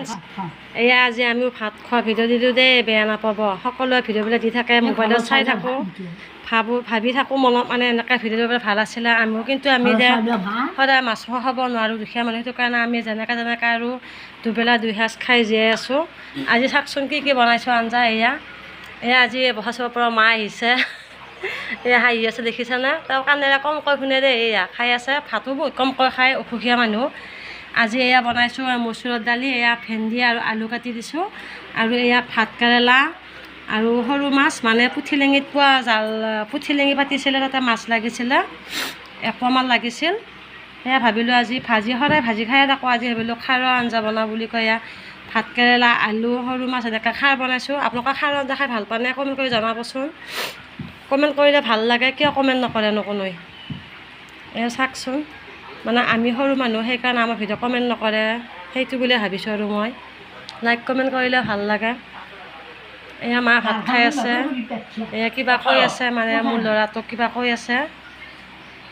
friends এয়া আজি আমিও ভাত খোৱা ভিডিঅ' দিলোঁ দেই বেয়া নাপাব সকলোৱে ভিডিঅ'বিলাক দি থাকে মোবাইলত চাই থাকোঁ ভাবি থাকোঁ মনত মানে এনেকৈ ভিডিঅ' দিবলৈ ভাল আছিলে আমিও কিন্তু আমি এতিয়া সদায় মাছ খাব নোৱাৰোঁ দুখীয়া মানুহ সেইটো কাৰণে আমি যেনেকৈ আৰু দুবেলা দুই সাঁজ খাই জীয়াই আছোঁ আজি চাওকচোন কি বনাইছোঁ আঞ্জা এয়া আজি বহাচৰ পৰা মা আহিছে এয়া হাঁহি আছে দেখিছেনে তেওঁ কাণেৰে কমকৈ শুনে দেই এয়া খাই আছে ভাতো বহুত কমকৈ খায় অসুখীয়া মানুহ আজি এয়া বনাইছোঁ মচুৰৰ দালি এয়া ভেন্দি আৰু আলু কাটি দিছোঁ আৰু এয়া ভাত কেৰেলা আৰু সৰু মাছ মানে পুঠিলেঙিত পোৱা জাল পুঠিলেঙি পাতিছিলে তাতে মাছ লাগিছিলে একপোৱামান লাগিছিল সেয়া ভাবিলোঁ আজি ভাজি সদায় ভাজি খাই থাকোঁ আজি ভাবিলোঁ খাৰৰ আঞ্জা বনাওঁ বুলি কয় এয়া ভাত কেৰেলা আলু সৰু মাছ এনেকৈ খাৰ বনাইছোঁ আপোনালোকে খাৰৰ আঞ্জা খাই ভাল পায় নে কমেণ্ট কৰি জনাবচোন কমেণ্ট কৰিলে ভাল লাগে কিয় কমেণ্ট নকৰে কোনোৱে এয়া চাওকচোন মানে আমি সৰু মানুহ সেইকাৰণে আমাৰ ভিডিঅ' কমেণ্ট নকৰে সেইটো বুলি ভাবিছোঁ আৰু মই লাইক কমেণ্ট কৰিলে ভাল লাগে এয়া মা ভাত খাই আছে এয়া কিবা কৈ আছে মানে মোৰ ল'ৰাটোক কিবা কৈ আছে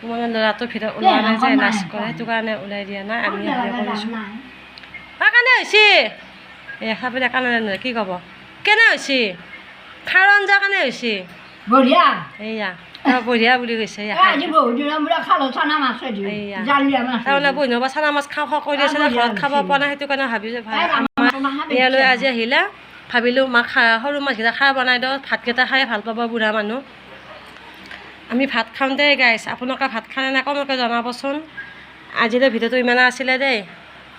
মানে ল'ৰাটোৰ ভিতৰত ওলোৱা নাই যে লাজ কৰে সেইটো কাৰণে ওলাই দিয়া নাই আমি হেৰি কৰিছোঁ কাৰণে হৈছে এয়া খাবলৈ কাৰণে নহয় কি ক'ব কেনে হৈছে খাৰৰ আঞ্জা কাৰণে হৈছে বঢ়িয়া এয়া বঢ়িয়া বুলি কৈছে আজি বহুত দিনৰ মূৰত খালোঁ চানা মাছ তাৰমানে বহিনো বা চানা মাছ খাওঁ কৰি আছে ঘৰত খাব পৰা নাই সেইটো কাৰণে ভাবিছোঁ আমাৰ ইয়ালৈ আজি আহিলে ভাবিলোঁ মাক সৰু মাছকেইটা খাৰ বনাই দিওঁ ভাতকেইটা খাই ভাল পাব বুঢ়া মানুহ আমি ভাত খাওঁ দেই গাইছ আপোনালোকে ভাত খালে নাই কমকৈ জনাবচোন আজিলৈ ভিডিঅ'টো ইমানে আছিলে দেই